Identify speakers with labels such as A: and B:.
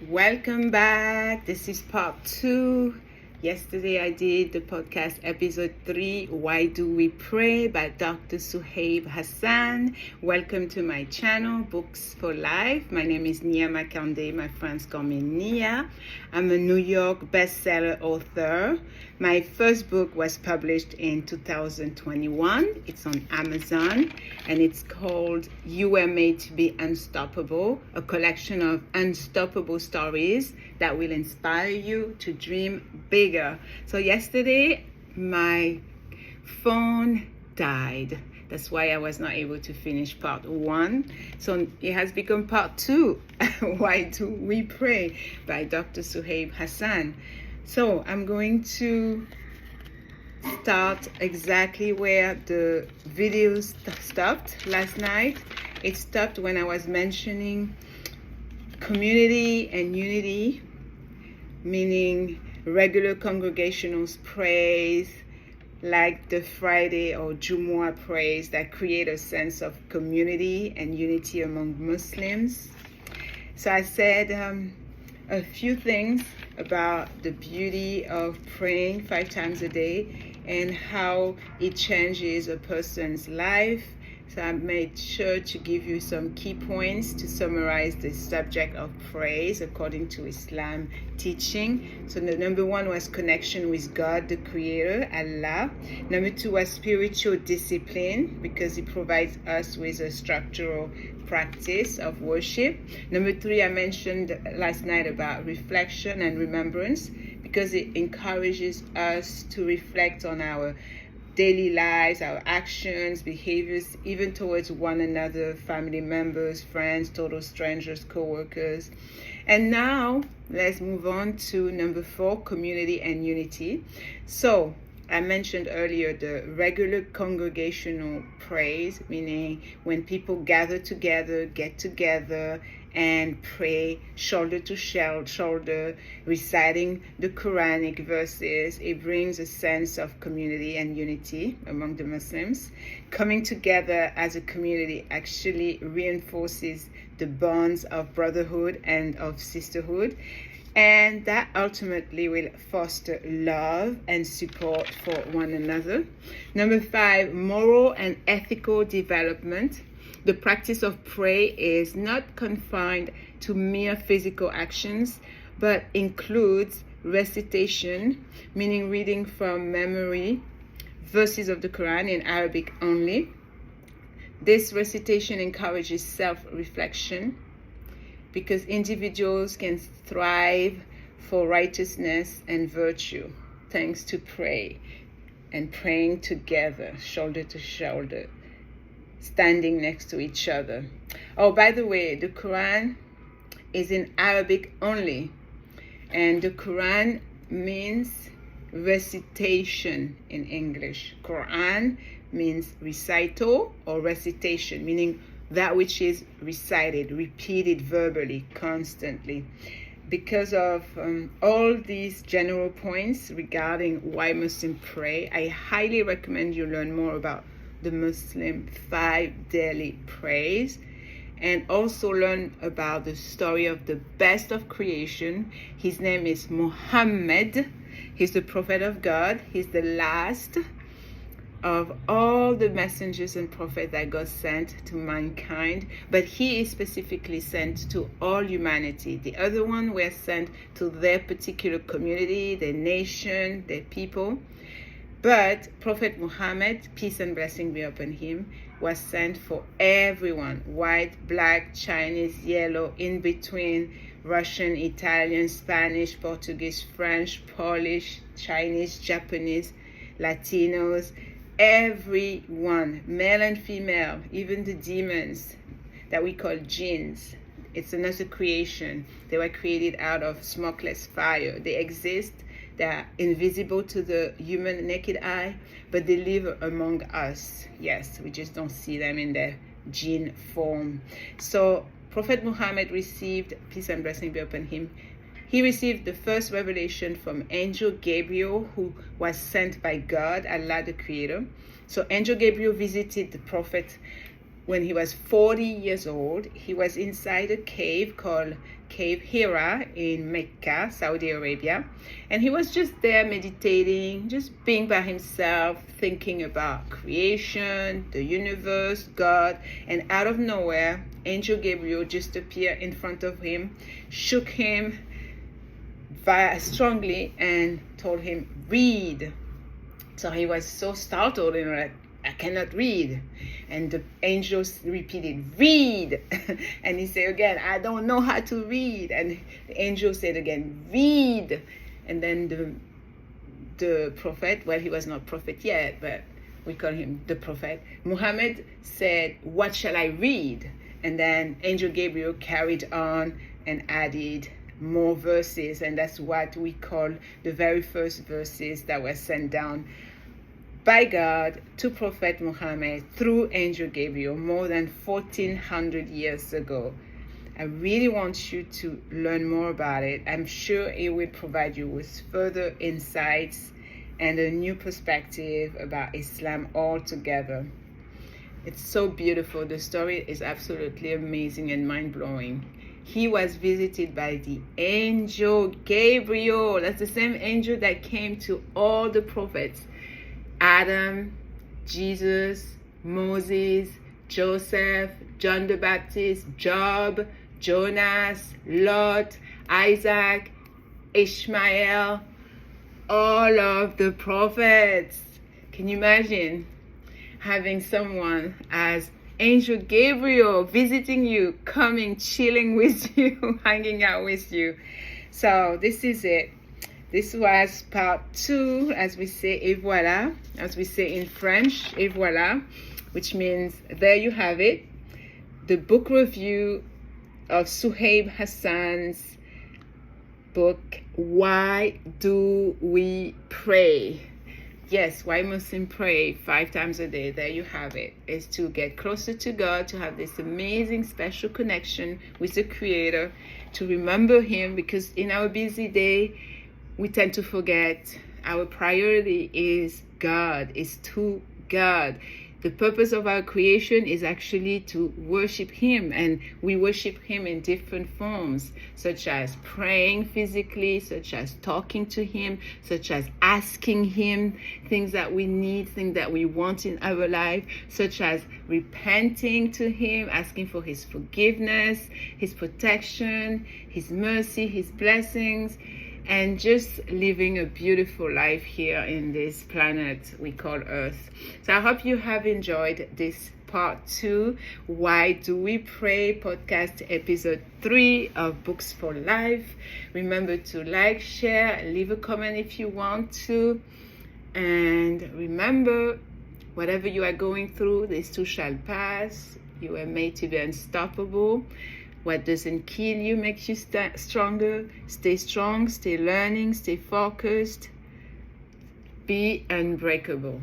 A: Welcome back. This is part 2. Yesterday I did the podcast episode 3, Why Do We Pray by Dr. Suhaib Hasan. Welcome to my channel, Books for Life. My name is Nia Makande. My friends call me Nia. I'm a New York bestseller author. My first book was published in 2021. It's on Amazon and it's called You Were Made to Be Unstoppable, a collection of unstoppable stories that will inspire you to dream bigger. So yesterday, my phone died. That's why I was not able to finish part 1. So it has become part 2, Why Do We Pray by Dr. Suhaib Hasan. So I'm going to start exactly where the video stopped last night. It stopped when I was mentioning community and unity, meaning regular congregational praise, like the Friday or Jumu'ah praise that create a sense of community and unity among Muslims. So I said a few things about the beauty of praying 5 times a day and how it changes a person's life. So I made sure to give you some key points to summarize the subject of praise according to Islam teaching. So the number 1 was connection with God, the Creator, Allah. Number 2 was spiritual discipline, because it provides us with a structural practice of worship. Number 3, I mentioned last night about reflection and remembrance, because it encourages us to reflect on our daily lives, our actions, behaviors, even towards one another, family members, friends, total strangers, co-workers. And now let's move on to number 4, community and unity. So I mentioned earlier the regular congregational praise, meaning when people gather together, get together and pray shoulder to shoulder, reciting the Quranic verses. It brings a sense of community and unity among the Muslims. Coming together as a community actually reinforces the bonds of brotherhood and of sisterhood, and that ultimately will foster love and support for one another. Number 5, moral and ethical development. The practice of prayer is not confined to mere physical actions, but includes recitation, meaning reading from memory verses of the Quran in Arabic only. This recitation encourages self-reflection, because individuals can thrive for righteousness and virtue thanks to prayer and praying together, shoulder to shoulder, standing next to each other. Oh, by the way, the Quran is in Arabic only, and the Quran means recitation in English. Quran means recital or recitation, meaning that which is recited, repeated verbally, constantly. Because of all these general points regarding why Muslims pray, I highly recommend you learn more about the Muslim 5 daily prayers, and also learn about the story of the best of creation. His name is Muhammad. He's the prophet of God. He's the last of all the messengers and prophets that God sent to mankind, but he is specifically sent to all humanity. The other one were sent to their particular community, their nation, their people. But Prophet Muhammad, peace and blessing be upon him, was sent for everyone: white, black, Chinese, yellow, in between, Russian, Italian, Spanish, Portuguese, French, Polish, Chinese, Japanese, Latinos, everyone, male and female, even the demons that we call jinns. It's another creation. They were created out of smokeless fire. They exist. They are invisible to the human naked eye, but they live among us. Yes, we just don't see them in their jinn form. So Prophet Muhammad received, peace and blessing be upon him, he received the first revelation from Angel Gabriel, who was sent by God, Allah the Creator. So Angel Gabriel visited the Prophet when he was 40 years old. He was inside a cave called cave Hira in Mecca, Saudi Arabia. And he was just there meditating, just being by himself, thinking about creation, the universe, God. And out of nowhere, Angel Gabriel just appeared in front of him, shook him strongly, and told him, read. So he was so startled and like, I cannot read. And the angels repeated, read. And he said again, I don't know how to read. And the angel said again, read. And then the prophet, well, he was not prophet yet, but we call him the prophet, Muhammad, said, what shall I read? And then Angel Gabriel carried on and added more verses. And that's what we call the very first verses that were sent down by God to Prophet Muhammad through Angel Gabriel more than 1400 years ago. I really want you to learn more about it. I'm sure it will provide you with further insights and a new perspective about Islam altogether. It's so beautiful. The story is absolutely amazing and mind-blowing. He was visited by the angel Gabriel. That's the same angel that came to all the prophets. Adam, Jesus, Moses, Joseph, John the Baptist, Job, Jonas, Lot, Isaac, Ishmael, all of the prophets. Can you imagine having someone as Angel Gabriel visiting you, coming, chilling with you, hanging out with you? So this is it. This was part 2, as we say, et voilà, as we say in French, et voilà, which means there you have it, the book review of Suhaib Hasan's book, Why Do We Pray? Yes, why Muslims pray 5 times a day. There you have it. It's to get closer to God, to have this amazing special connection with the Creator, to remember Him, because in our busy day, we tend to forget our priority is God, is to God. The purpose of our creation is actually to worship Him, and we worship Him in different forms, such as praying physically, such as talking to Him, such as asking Him things that we need, things that we want in our life, such as repenting to Him, asking for His forgiveness, His protection, His mercy, His blessings, and just living a beautiful life here in this planet we call Earth. So I hope you have enjoyed this part 2, Why Do We Pray podcast episode 3 of Books for Life. Remember to like, share, leave a comment if you want to. And remember, whatever you are going through, this too shall pass. You are made to be unstoppable. What doesn't kill you makes you stronger. Stay strong, stay learning, stay focused. Be unbreakable.